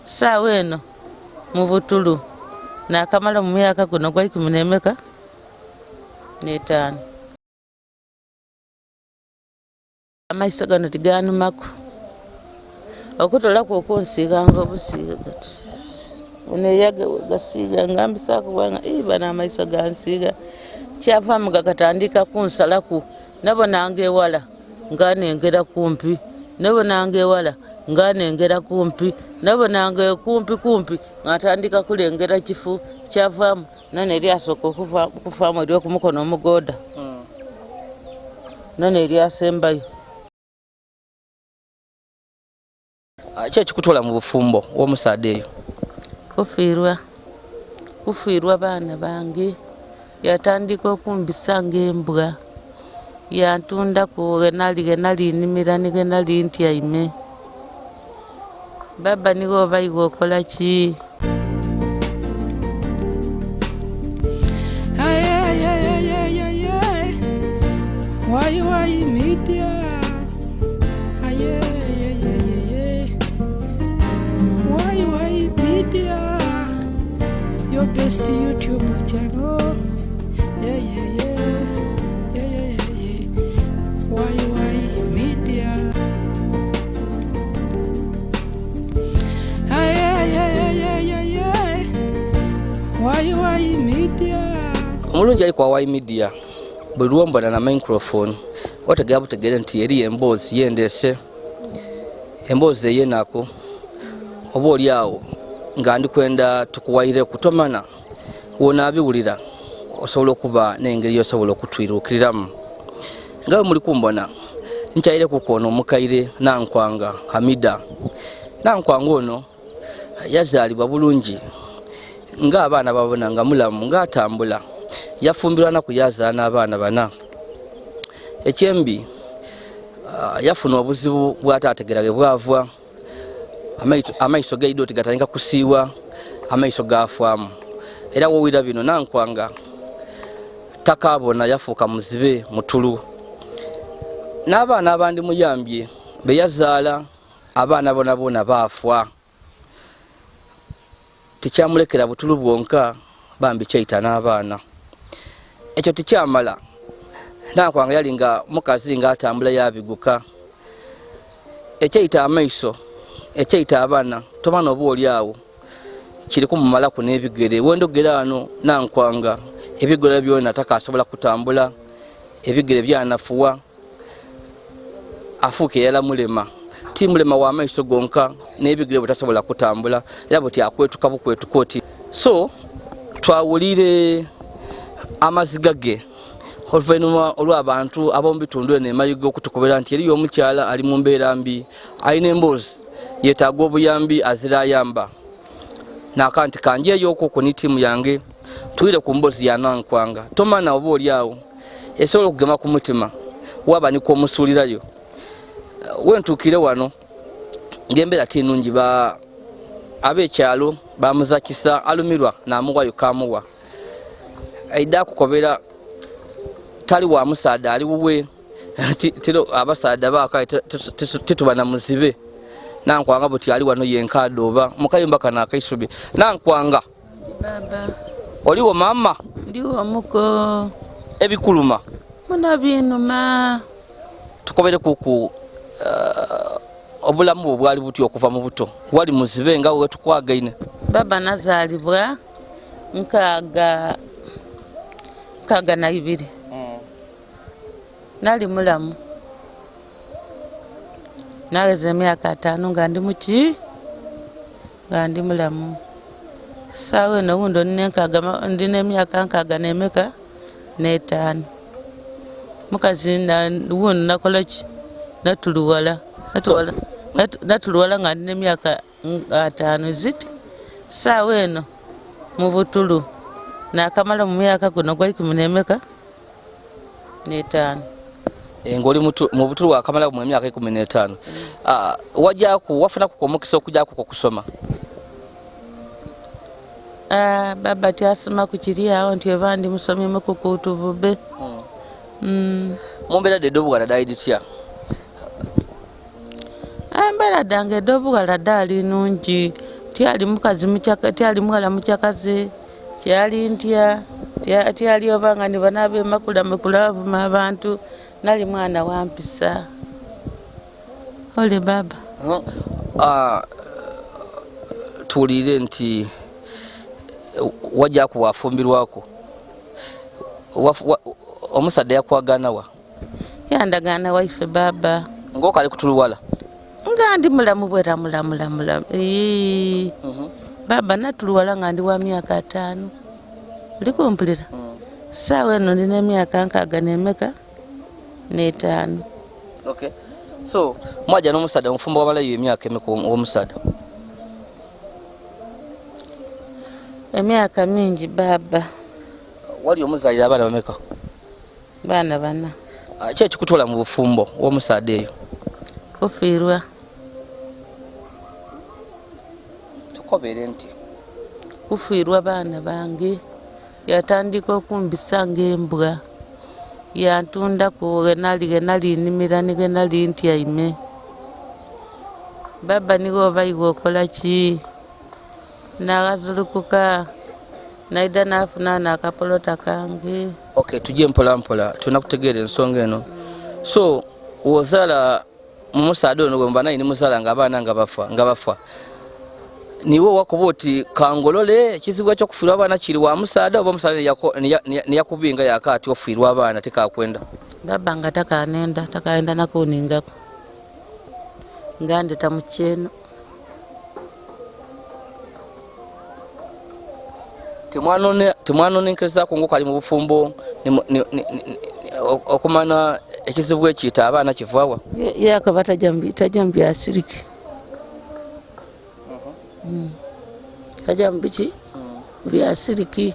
Saawa eno mu butulu nakamala mu myaka guno gwa 15. Amaiso gano tiganumako okutolaku okunsiiganga obusiiga gati uneyaga gasiiga ngambisako bwanga bana amaiso gansiiga kyavaamu gakatandika kunsalaku nabonanga ewala nganengera kumpi nabonanga ewala nganengera kumpi nabonanga kumpi ngatandika kulengera kifu kyavaamu none eryasooka okuvaamu eryokumukono omugoda none eryasembayo. Kiki ekikutola mu bufumbo w'omusaadde eyo? Kufiirwa baana bange, yatandika okumbisa ng'embwa, yantundako genali nnimira ne genali ntyaime. Baba niwe oba iwe okola ki? Why media? Why media? Your best YouTube channel. Yeah. Why media? Why media? Mulungi ali kwa why media. Buli lwombana na microphone otegera butegere nti eri emboozi yendese emboozi eyenaku oba oli awo nga ndikwenda tukuwaire kutomana wona abiwulira osobola okuba n'engeri yosobola okutwiruukiriramu nga muli kumbona nkyaire kukono omukaire Nankwanga Hamida. Nankwanga ono yazaalibwa bulungi nga abaana babona nga mulamu nga atambula yafumbirwa na kuyaza n'abaana bana. Ekyembi yafuna obuzibu bw'ataategerage bwavwa amaiso gaido tigatandika kusiiwa amaiso gafwamu era wowira bino Nankwanga takabona yafuuka muzibe mutulu n'abaana abandi muyambye beyazaala abaana bona baafwa tikyamulekera butulu bwonka bambi kyaita n'abaana. Ekyo tikyamala Nankwanga yali nga mukazi nga atambula yabiguka ekyaita amaiso ekyaita abaana tomana oba oli awo kiri kumumalaku n'ebigere wendogera ano Nankwanga ebigere byona takasobola kutambula ebigere byanafuwa afuuka eyala mulema ti mulema wa maiso gonka n'ebigere butasobola kutambula era buti akwetuka bukwetuka oti so twawulire amaziga ge oluvannyuma olw'abantu ab'omu bitundu eno emayiga okutukubira nti eriyo omukyala ali mu mbeera mbi alina emboozi yeetaaga obuyambi azira ayamba naaka nti kanjeeyo okwo ni ttiimu yange tuyire ku mboozi ya Nankwanga tomana oba oli awo esobola okugema ku mutima waba niko omusuulirayo wentuukire wano ng'embeera tinungi ab'ekyalo bamuzakisa alumirwa n'amuwayo kamuwa aida kukobera tali wa musaada ali wuwe tiro abasaada baka titubana muzibe Nankwanga buti ali wano yenkado oba mukayumba kana akaisubi Nankwanga baba oliwo mama ndiwo muko ebikuluma muna binuma tukobere kuku obulamu bwali buti okuva mu buto wali muzibe nga we tukwagaine. Baba nazalibwa nkaga na 2 nali mulamu nageze emyaka 5 nga ndi muki nga ndi mulamu sawe no wundo ndine emyaka nkaga n'emeka n'etaano mukazi na wuno nakola ki natuluwala nga ndine emyaka 5 ziti sawe eno mu butulu nakamala mu myaka guno gwa 15. Ngoli mu butulu wakamala mu myaka 15. Wajjaku wafuna ku omukisa okujjaku kusoma? Baba tyasoma ku kiri awo nti ebandi musomi mukukutuvube. Mumbera de dobu gala daiditya. Mbera dange dobu gala dali nungi tyali mukazi muchaka tyali mwala muchakaze kyali ntya tyali obanga ni banabe makula makulavu abantu nali mwana wampisa ole baba tuulire nti wajja kuwafumbirwako omusadde yakwagana wa yandagana waife baba ng'okali kutuluwala nga ndi mulamu bwera mulamu baba natuluwala nga ndi wa myaka 5 likumpulira sawa eno ndina emyaka 6 n'etaano. Okay, so mwaja n'omusadde mufumbo wabalayo emyaka emeka w'omusadde? Emyaka mingi baba. Wali omuzaalira abaana bameka? Baana 4. Ki ekikutwala mu bufumbo w'omusadde eyo? Kufiirwa. Tukobeere nti kufiirwa baana bange, yatandika okumbisa ng'embwa, yantundako genali nnimira ne genali ntyaime. Baba niwe oba iwe okola ki? N'akazulukuka naida n'afuna n'akapolota kange. Okay, tujje mpola mpola tunakutegeera ensonga eno. So wozaala mu musadde ono bwe mba naye ni muzaala ng'abaana nga bafa niwe wakuba oti kangolole ekizibu ekyokufiirwa abaana kiri wa musadde oba omusadde neyakubinga yakaati ofiirwa abaana tekakwenda? Baba nga takaenda nakuningako nga ndeta mu kyeno. temwanonenkerezaako ng'okali mu bufumbo okumana ekizibu ekiyita abaana kivaawa? Yakaba tajambi asiriki. Tajambi ki? Byasiriki.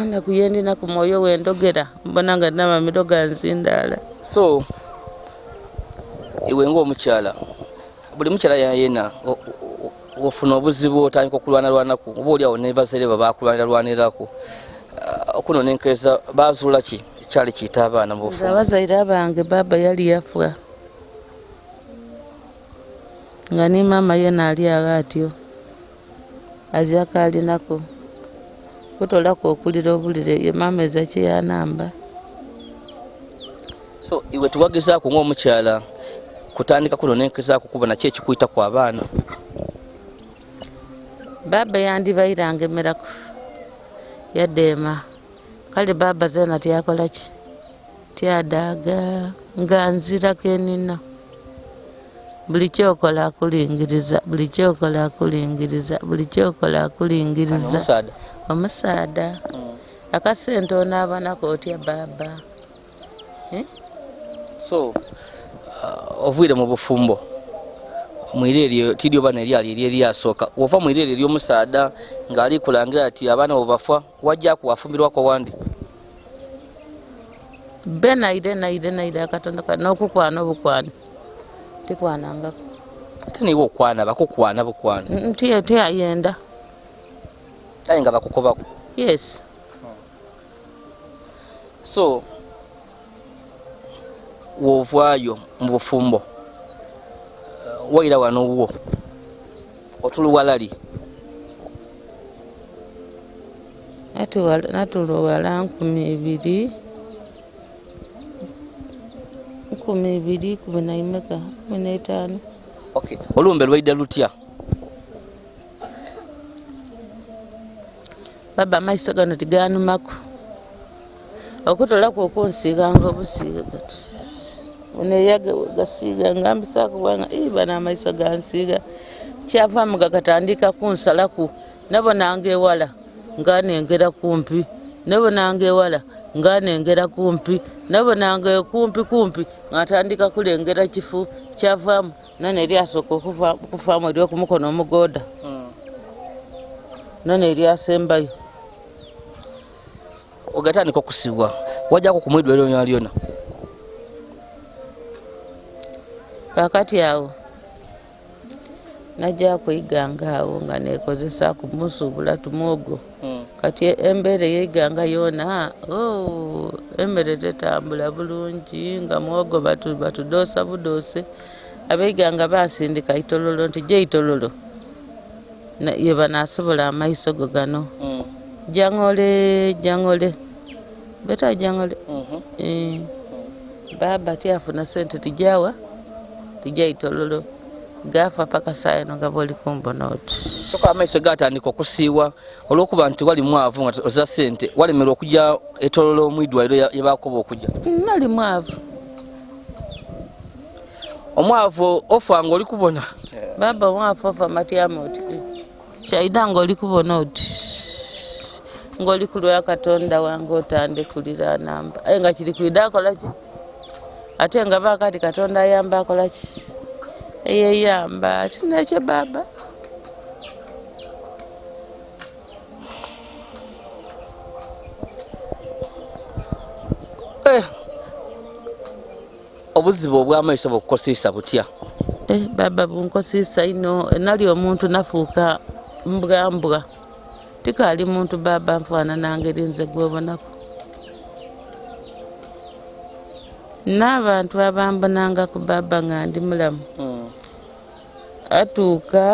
Nakuyendi nakumwoyo wendogera mbona nga namamido ganzindaala. So iwe ng'omukyala, buli mukyala yena ofuna obuzibu otandika okulwanalwanaku oba oli awo ne bazere babakulwanirako okunonenkereza bazuula ki ekyali kiyita abaana mu bufumbo? Abazaire abange baba yali yafa nga ni mama yena ali atyo azyako alinako kutolako okulira obulire ye mama eza kyeyanamba. So iwe tuwagezaako ng'omukyala kutandika kunonenkezaako kuba nakyo ekikuyita ku abaana? Baba yandibairanga emerako yadeema kale baba zena tyakola ki tyadaaga nga nzirako enina buli kyokola akulingiriza buli kyokola akulingiriza buli kyokola akulingiriza. Omusaada akasente onaabanako otya baba. So ovuire mu bufumbo mwire eryo tiri oba neryali eryasooka wova mwire eryo ery'omusaada ng'ali kulangira ati abaana bwe bafa wajja kuwafumbirwako wandi? Be naire akatonda n'okukwana obukwana tekwanangako. Ate niwe okwana bakukwana bukwana teyayenda aye nga bakukobako? Yes. So wovaayo mu bufumbo waira wano wo otuluwalali natuluwala 12 15. Okay, olumbe lwaida lutya? Baba amaiso gano tiganumako okutolako okunsiiganga obusiiga gati uneyage gasiiga ngambisako bwanga bana amaiso gansiiga kyavaamu gagatandika kunsalaku nabonanga ewala nganengera kumpi nabonanga ewala nganengera kumpi nabonanga kumpi ngatandika kulengera kifu kyavaamu nane eryasooka okuvaamu eryokumukono omugoda nane eryasembayo ogatandika okusibwa wajjako kumwidwaliro lyona? Kakati awo najja kwiganga awo nga nekozesa kumusuubula tumwogo kati embeera yeiganga yona emmere tetambula bulungi nga muwogo batudoosa budoose abeiganga bansindika itololo nti gye itololo ye banaasobola amaiso go gano jangole beta jangole baba tyafuna sente tijawa tija itololo gafa paka saa eno nga bwoli kumbona oti soka amaiso gatandika okusiiwa olwokuba nti wali mwavu nga oza sente walemerwa okujja etololo omwidwaliro yebakoba okujja nali mwavu omwavu ofa nga oli kubona baba mwavu ofa matyama oti shaida nga oli kubona oti ng'oli kulwa katonda wange otandikulira namba aye nga kiri kwida akolaki ate nga bakati katonda ayamba akolaki eyeyamba kinekye baba obuzibu obw'amaiso bukukosiisa butya baba bunkosiisa ino nali omuntu nafuuka mbwambwa tikali muntu baba nfaanana ngeri nze gwobonako n'abantu abambonanga ku baba nga ndi mulamu atuuka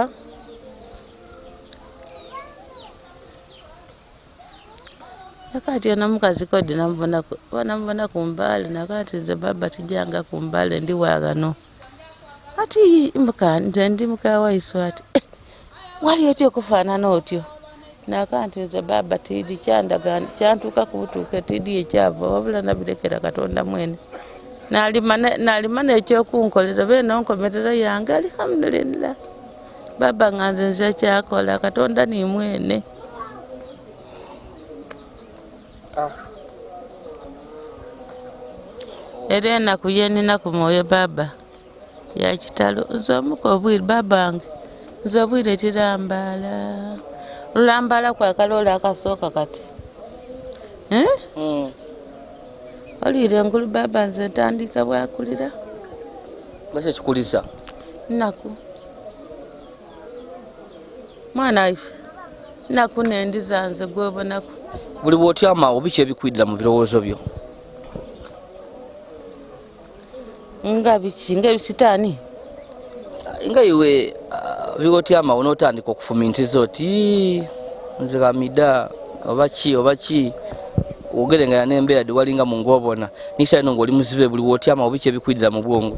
akati ono mukazi kodi namubona ku mbaale nakati nze baba tijanga ku mbaale ndi waagano ati nze ndi muka waiso ati wali otyo okufaanana otyo nakanti nze baba tidi kyandagana kyantuuka ku butuuke tidi ekyava wabula nabirekera katonda mwene nalima n'ekyokunkolera beena onkomerera yange alhamdulillah baba nga nze nze kyakola katonda ni mwene era enaku yenina ku mwoyo baba yakitalo nze omuka obwire baba wange nze obwire tirambaala lulambala kwa kaloola akasooka kati olwire engulu baba nze ntandika bwakulira lwaki ekikulisa naku mwana waife naku nendi zanze gwobonaku buli bw'otyama biki ebikwidira mu birowoozo byo nga biki nga ebisitaani nga iwe byotyama onootandika okufumintiriza oti nze Hamida oba ki ogere nga yanembeera walinga mu ngobona nisha ino ng'oli muzibe buli bw'otyama biki ebikwidira mu bwongo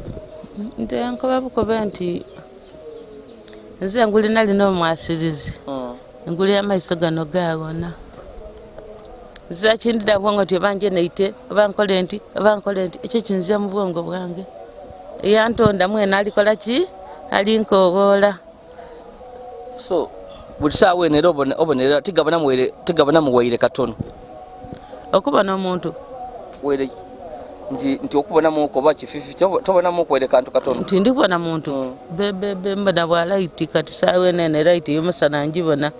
nte nkoba bukobe nti nze nguli nalina omwasirizi nguli amaiso gano gaawona nze akindira bwongo nti obanje neite obankole nti ekyo kinzira mu bwongo bwange yantonda mwena alikola ki alinkoboola so buli saawa eno era obonera tigabana muwaire katono okubona omuntu were nti okubonamuko oba kififi tobonamuko were kantu katono nti ndikubona muntu bebebe mbona bwalaiti kati saawa enene laiti yomusana njibona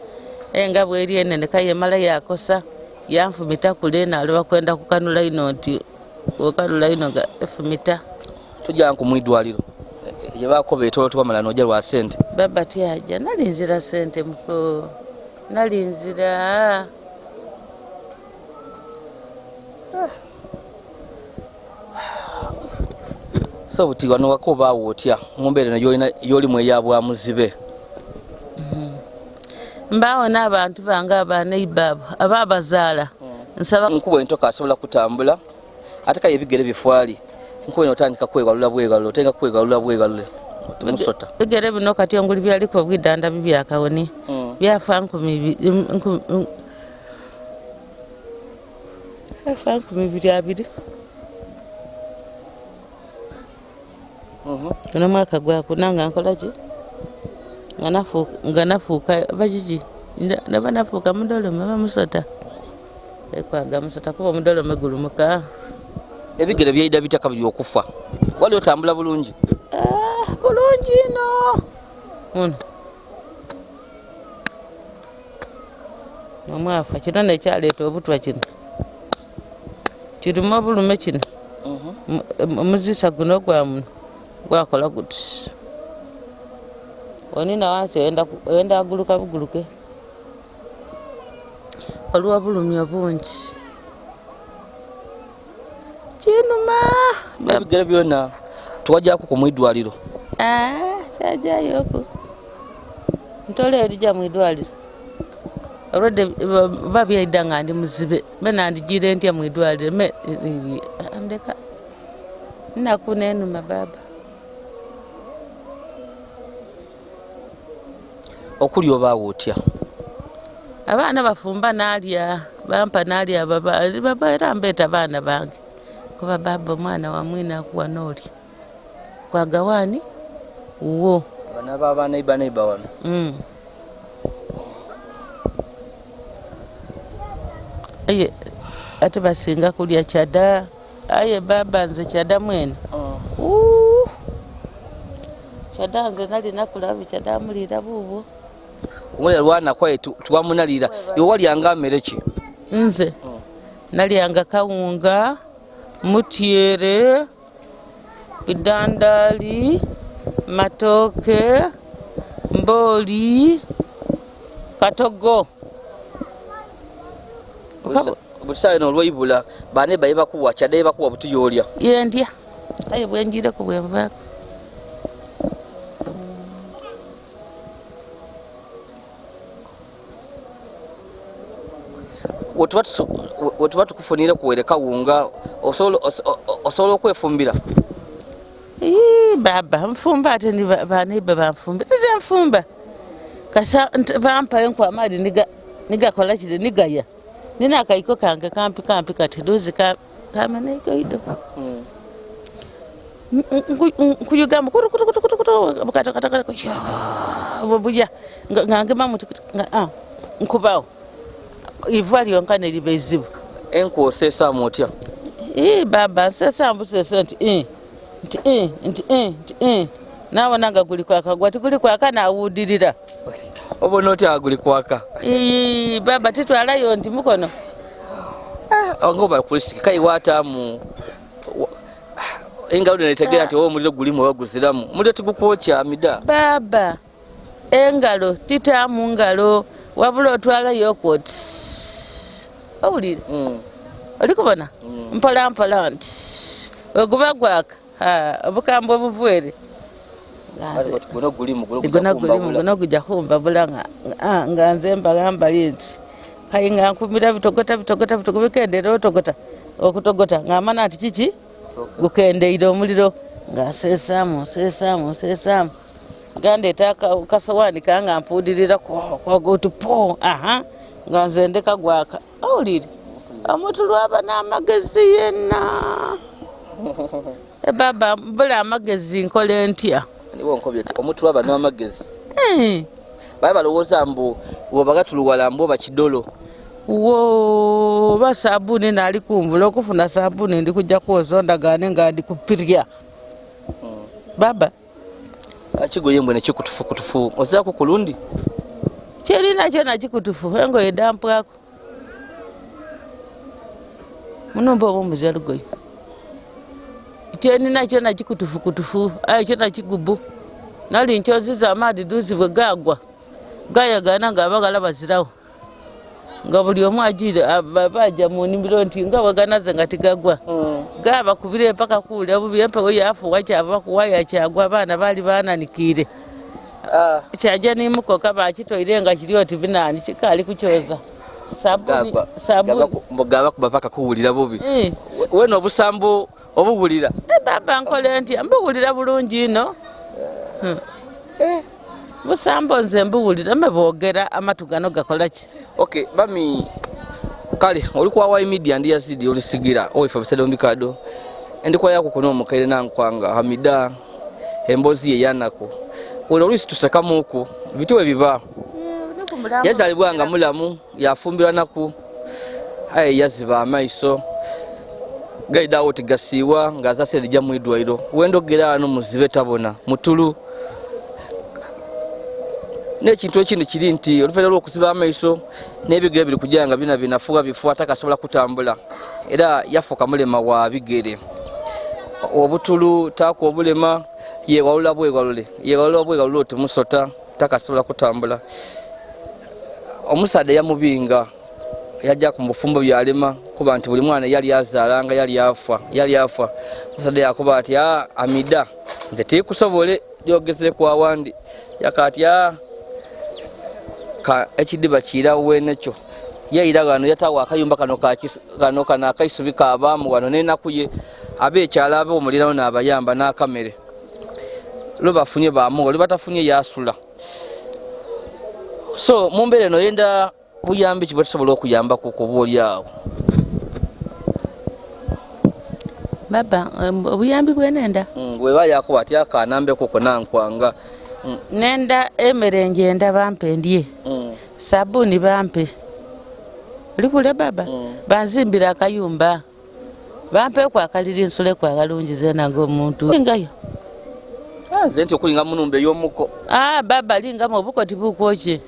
nga bweri enene kayemala yakosa yanfumita kule naloba kwenda kukanula ino nti okanula ino nga efumita tujja nkumwidwaliro yebakoba etolo tubamala noja lwa sente baba tyaja nalinzira sente muko nalinzira so buti wano wakoba wotya ngombeere no yolimu eyabwa muzibe mbawo n'abantu bange abaneibaabo ababazaala nsaba nkuba entoka asobola kutambula ate kaye ebigere bifwali nkuba enotandika kwegalula bwegalula otenga kwegalula bwegalule temusota bigere bino kati onguli byaliko bwidanda bibyakawoni byafa 22 kuno mwaka gwakunanga nkolaki nga nafuuka bakiki naba nafuuka mudolome bamusota ekwaga musota kuba mudolome gulumuka ebigere byaida bitaka byokufa wali otambula bulungi bulungi ino omwafa kino nekyaleeta obutwa kino kiruma bulume kino omuzisa guno gwamuno gwakola guti onina wansi oyenda aguluka buguluke olw'obulumi obungi kinuma ebigere byonna tuwajjako ku mwidwaliro kyajayoku ntola erija mwidwaliro olwedde babyaidda nga ndi muzibe benandigire ntya mwidwaliro ndeka nnaku nenuma baba okulya obaawo otya abaana bafumba nalya bampa nalya baba era mbeeta baana bange kuba baba omwana wamwina akuwa nooli kwagawaani wo bana baba neiba wano aye ate basinga kulya kyada aye baba nze kyada mwene kyada nze nalina kulaba kyada mulira buubwo omulira lwana kwaye tuwamunalira iwe walyanga mmere ki nze nalyanga kawunga mutyere bidandali matoke mboli katogo butisale nolwaibula bane baye bakuwa kyada bakuwa butuyolya yendya aye bwenjire ku bwenvaako wetuba tukufunire kuwere kawunga osobola okwefumbira baba nfumba ate baneiba banfumba nze nfumba kasa bampa enku amaadi nigakola kiri nigaya nina akaiko kange kampi kati dozi kameneigoido nkuyugamba bubulya ngangema muti nkubawo ivwa lyonka neliba ezibu enku oseesaamu otya baba nseesaamu busese nti naabona nga guli kwaka gwa tiguli kwaka nawudirira obona otya guli kwaka baba titwalayo nti mukono ngo bakulisika kaiwaataamu engalo netegera nti owo omuliro gulimu oba guziramu omuliro tigukwokya Hamida baba engalo titaamu ngalo wabula otwalayo okwoti owulire olikubona mpolampola nti oguba gwaka obukambwe obuvwere guno gujja kumbabula nga nze mbagambali nti kayi nga nkumira bitogota bikendera okutogota ng'amana nti kiki gukendeire omuliro ng'aseesaamu gandeeta kasowaani kanga mpuudirira kwagoti po nga nze ndeka gwaka owulire omuntu lwaba n'amagezi yenna baba bula amagezi nkole ntya omuntu lwaba n'amagezi baye balowooza mbu wobagatuluwala mbu oba kidolo wo ba sabuni naali kumvula okufuna sabuni ndi kujja kwoza ondagaane nga ndi kupirya baba akigoye mbwene kikutufu ozaako ku lundi kyerina kyona kikutufu engoye dampwako munumba oba omuze lugoye kyenina kyona kikutufu aye kyona kigubu nali nkyoziza amaadi duzi bwe gagwa gayagana nga abagala bazirawo nga buli omu ajire baja mu nnimiro nti nga bweganaze nga tigagwa gabakubire mpaka kuwulira bubi empewo yafuwa kyava kuwaya kyagwa abaana baali baananikire kyaja nimukoka bakitoire nga kiri oti binaani kikaali kukyoza gaba kuba paka kuwulira bubi wena obusambo obuwulira baba nkole ntya mbuwulira bulungi ino busambo nze mbuwulira meboogera amatu gano gakola ki okay bami kale oli kwa abaana ndi Yazid Yolisigira oifa bisede ombikado ndikwa yako kuno mukaire Nankwanga Hamida embozi ye yanako ola olisi tusakamuko bitiwe biba yazalibwanga mulamu yafumbirwa naku aye yaziba amaiso gaida oti gasiwa ngazase lija mwidwairo wendo gera ano muzibe tabona mutulu nekintu ekindi kiri nti oluvera lw'okuziba amaiso n'ebigere biri kujanga binafuwa bifuwa takasobola kutambula era yafuka mulema wa bigere obutulu taako obulema yewalula bwegalule temusota takasobola kutambula omusaadde yamubinga yajja ku mufumbo byalema kuba nti buli mwana yali azaalanga yali afa omusajja yakuba ati Hamida nze tikusobole lyogeze ku awandi yakati ekidiba kiirawo nekyo yeira gano yatawa akayumba kano akaisubi kabaamu wano n'enaku ye abeekyala abe omulirawo n'abayamba n'akamere lwe bafunye baamuwa lwe batafunye yasula. So mu mbeera eno yenda buyambi ki bwe tusobola okuyambaku kuba oli awo? Baba obuyambi bwenenda bweba yakuba ati akanambeko ko Nankwanga nenda emere ngenda bampe ndye sabuni bampe likule baba banzimbira akayumba bampe kwakalira ensule kwakalungize nange omuntu ngayo nze nti okulinga munumba ey'omuko baba linga mu buko tibukoki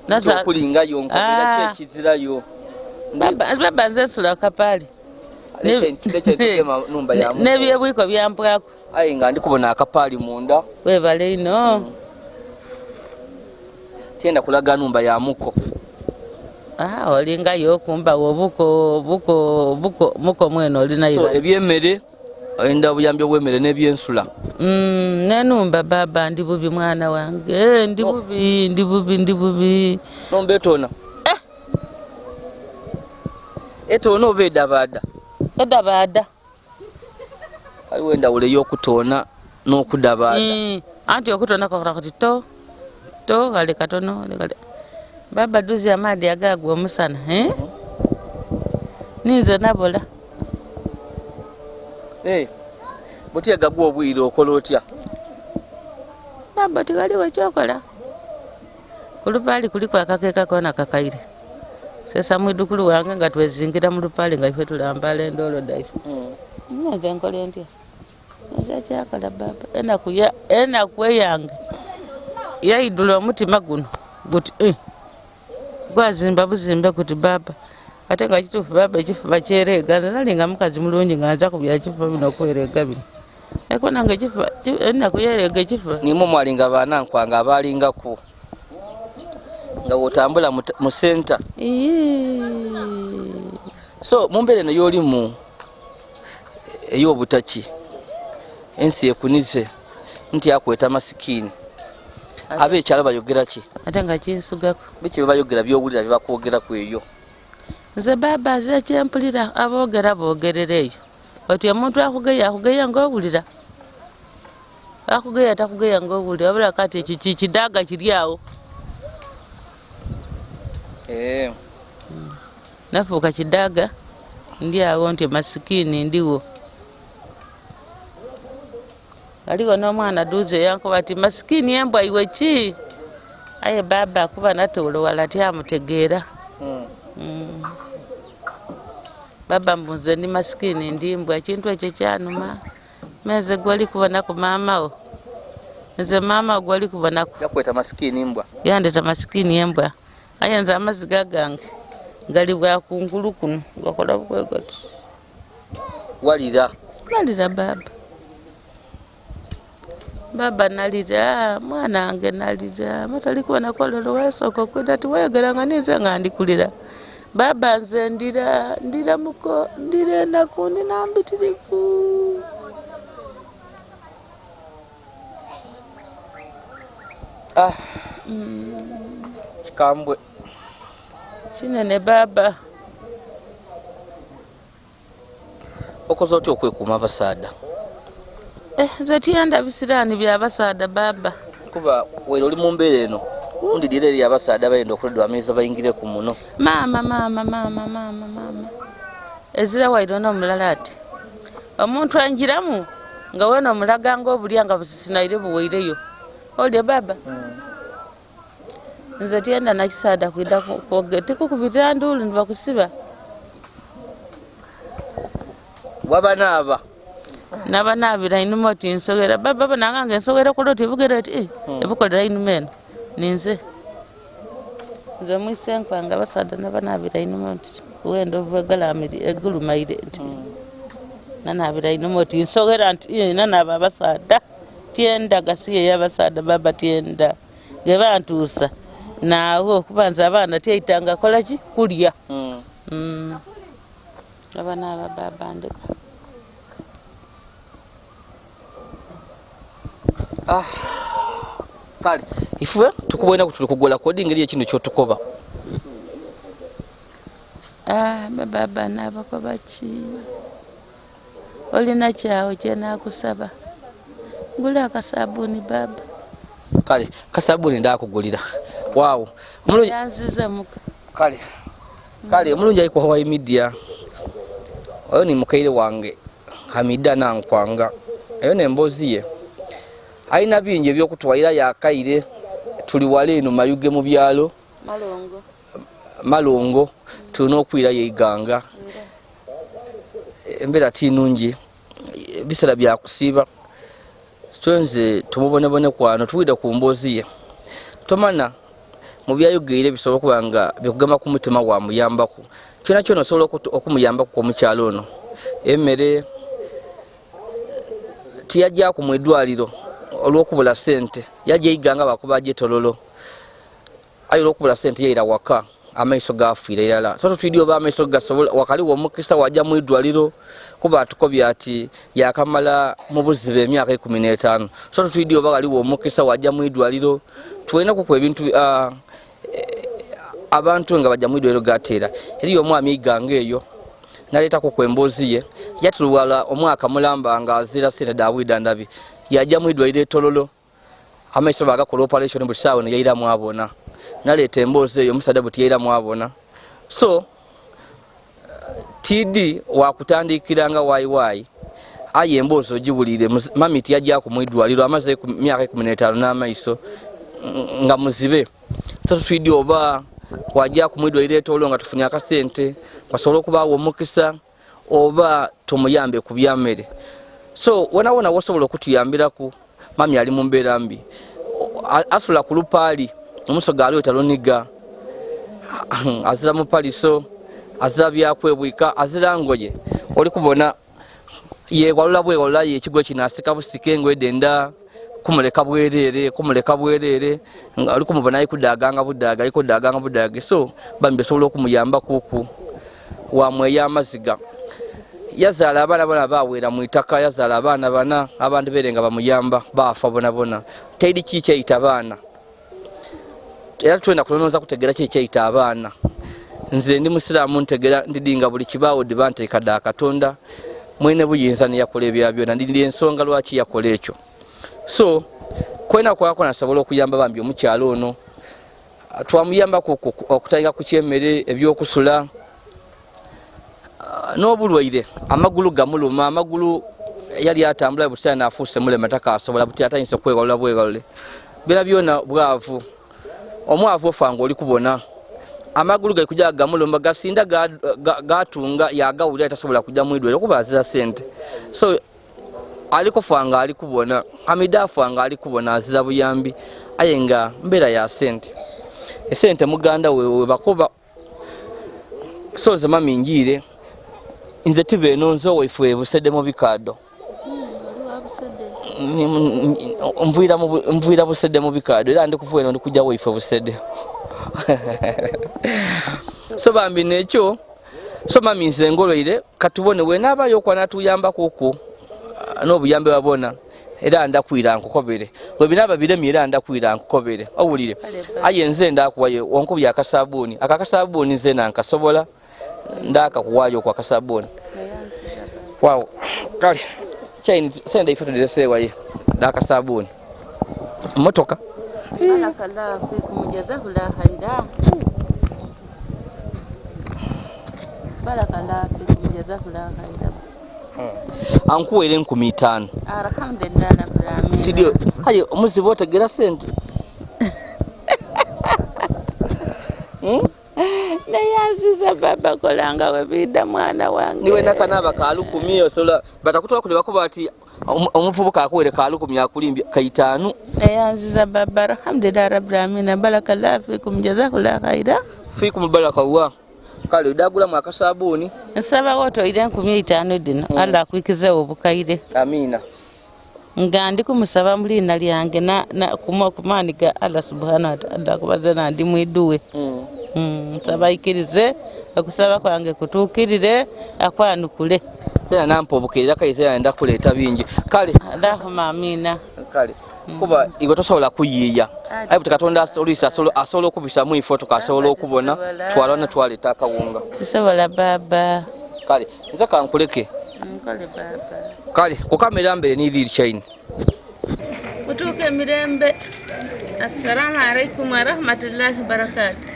naza okulingayo nkolera kyekizirayo baba nze nsula kapali nebyebwiko byampwako aye nga ndikubona akapaali munda webale ino tienda kulaga numba ya muko olingayo okumbawo muko mweno olinayo ebyemmere oyenda obuyambi obw'emmere n'ebyensula nenumba baba ndi bubi mwana wange ndi bubi nomba etona etona oba edabaada aliwo endawulo ey'okutoona n'okudabaada anti okutoona kakola kati to kale katono baba duzi amaadi agagwa omusana ninze nabola butya gagwa obwire okola otya baba tigaliwo kyokola kulupaali kuliko akakeeka kona kakaire sesa mwidukulu wange nga twezingira mu lupaali nga ife tulambala endoolo daife nze nkola ntya nze kyakola baba enaku eyange yaidula omutima guno guti gwazimba buzimbe kuti baba ate nga kituufu baba ekifuba kyereega nalinga mukazi mulungi nga nza kubya ekifuba bino okwereega bino eko nange enaku yereega ekifuba nimwo mwalinga banankwanga abalingaku nga wotambula mu senta so mumbeera eno y'olimu ey'obutaki ensi ekunize nti akweta masikini abeekyalo bayogera ki ate nga kinsugako biki bye bayogera by'owulira bye bakwogeraku eyo nze baba ze kyempulira aboogera boogerera eyo oti omuntu akugeya ng'owulira akugeya takugeya ng'owulira wabula kati ekyo kidaaga kiri awo nafuuka kidaaga ndi awo nti masikini ndiwo aliwo n'omwana duuze yankuba ati masikini embwa iwe ki aye baba akuba natoolowala tyamutegeera baba mbunze ndi masikini ndi mbwa ekintu ekyo kyanuma meze gwali kubonaku maamawo nze maamawo gwali kubonaku yakweta masikini mbwa yandeta masikini embwa aye nze amaziga gange gali bwakungulu kuno gakola bukwegoti walira baba nalira mwana wange nalira matali kubona kololo wesooka okwenda tiweyogeranga ninze nga ndikulira baba nze ndira muko ndira enaku ndina mbitirivu kikambwe kinene baba okoze otya okwekuuma abasaada nze tyenda bisiraani byabasaada baba kuba wera oli mu mbeera eno undidira eri abasaada bayenda okuledwamiriza bayingire ku muno maama ezira waire n'omulala ati omuntu anjiramu nga wena omulaga ng'obulya nga busisinaire buweireyo olye baba nze tyenda nakisaada kwida tikukubirira nduulu nibakusiba wabanaaba nabanaabira inuma oti nsogera baba nangange nsogera kola oti ebugera oti ebukolera inuma eno ninze nze mwisenkwanga abasaada nabanaabira inuma oti wenda ova egulumaire nti nanaabira inuma oti nsogera nti nanaaba abasaada tyenda gasiye y'abasaada baba tyenda ge bantuusa naawe okubanza abaana tyaitanga kola ki kulya abana abababa ndeka kale ife tukubwena kutuli kugola kodi ngeri ekintu kyotukoba bababa nabakoba ki olina kyawo kyenakusaba gula akasabuni baba kale kasabuni ndakugulira waawo yanziza muka kale mulungi ayiko Hawaii Media oyo ni mukaire wange Hamida Nankwanga eyo nembozi ye aina bingi ebyokutwalira yakaire tuli wale eno mayuge mu byalo malongo tulina okwira yeiganga embeera tinungi bisera byakusiiba twenze tumubonebone kwano tuwide ku mbozi ye tomana mu byayogeire bisobola okuba nga bikugamba ku mutima wa muyambaku kyona kyona osobola okumuyambaku kwomukyalo ono emmere tiyajjaku mu eddwaliro olw'okubula sente yajja iganga bakuba jetololo ayo olw'okubula sente yeira waka amaiso gafiira irala so tutwidi oba amaiso gasobola wakaliwo omukisa wajja mu eddwaliro kuba atukobya ati yakamala mu buzibe emyaka 15 so tutwidi oba waliwo omukisa wajja mu eddwaliro tuwena ku ebintu abantu nga bajja mu eddwaliro gateera eriyo omwami iganga eyo naleta ku kwembozi ye yatulwala omwaka mulamba nga azira sente Dawida ndabi yajja mu eddwaliro etololo amaiso bagakola operation buli saawa ne yaira mwabona naleta emboozi eyo omusadde buti yaira mwabona so TD wakutandikiranga wayiwayi aye emboozi ogibulire mamiti yajja ku mwidwaliro amaze myaka 15 n'amaiso nga muzibe so TD oba wajja ku mwidwaliro etololo nga tufunya akasente kwasobola okubaawo omukisa oba tumuyambe ku byamere so wona wosobola okutuyambiraku mami ali mu mbeera mbi asula ku lupaali omusoga aliwo taloniga azira mu paliso azira byakwebwika azira ngoye oli kubona yewalula bwewalula yekigo kinasika busike ngwedenda kumuleka bwerere ali kumubona ayikudaganga budage so bambi besobola okumuyamba kuku wamweya amaziga yazala abaana bana bawera mu itaka yazala abaana bana abantu berenga bamuyamba bafa bona taidi kikyayita abaana era twenda kulonoza kutegera kikyayita abaana nze ndi musiramu ntegera ndidinga buli kibaawo dibante kada katonda mwene buyinza ne yakola ebyabyo ndindi ensonga lwaki yakola ekyo so kwena kwako nasobola okuyamba bambi omukyalo ono twamuyamba okutayika ku kyemere ebyokusula n'obulwaire amagulu gamuluma amagulu yali atambula busana nafuuse mulema takasobola buti atayinza kwewalula bwegalule bera byona bwavu omwavu ofanga oli kubona amagulu gali kujja gamuluma gasinda gatunga yagawulira tasobola kujja mu idwaliro kuba azira sente so aliko fanga ali kubona Hamida fanga ali kubona azira buyambi ayenga mbera ya sente esente muganda wewe bakoba so zama minjire inze tibe nonzo wefu busede mu bikado mvira busede mu bikado era ndi kufuera ndi kujja wefu busede so bambi nekyo so mami nze ngoloire katubone we nabayo kwa natuyamba kuko n'obuyambe babona era ndakwira nkukobere we binaba biremi era ndakwira nkukobere owulire ayenze ndakuwaye onkubya akasabuni akakasabuni nze nankasobola ndaka kuwayo kwa kasabuni wow kali chain senda ifutu disewa ye ndaka sabuni motoka alakala kumujeza kula khaira barakala kumujeza kula khaira ankuwere 15 alhamdulillah rabbil alamin tidio haye muzibe otegera sente nayanziza baba kolanga webida mwana wange niwe nakanaba kalukumi osola batakutoka kule bakuba ati omuvubuka akwere kalukumi akulimbya kaitanu nayanziza baba alhamdulillah rabbil alamin barakallahu fikum jazakallahu khaira fikum barakallahu kale udagula mwaka sabuni nsaba woto ile 15 dino Allah akwikize obukaire amina nga ndi kumusaba mu liina lyange kumaani ga Allah subhanahu wa ta'ala kubaza na ndi mwiduwe nsaba ikirize okusaba kwange kutuukirire akwanukule tena nampa obukeerera kayise nda kuleeta bingi kale Allahumma.Hamida kale kuba iwe tosobola kuyiiya aye buti Katonda olisa asobola okubisamu ifo tukasobola okubona twalana twaleeta akawunga tusobola baba kale nze kankuleke nkole baba kale kukamera mbere ni lili chain mutuuke mirembe. Assalamu alaikum wa rahmatullahi wa barakatuh.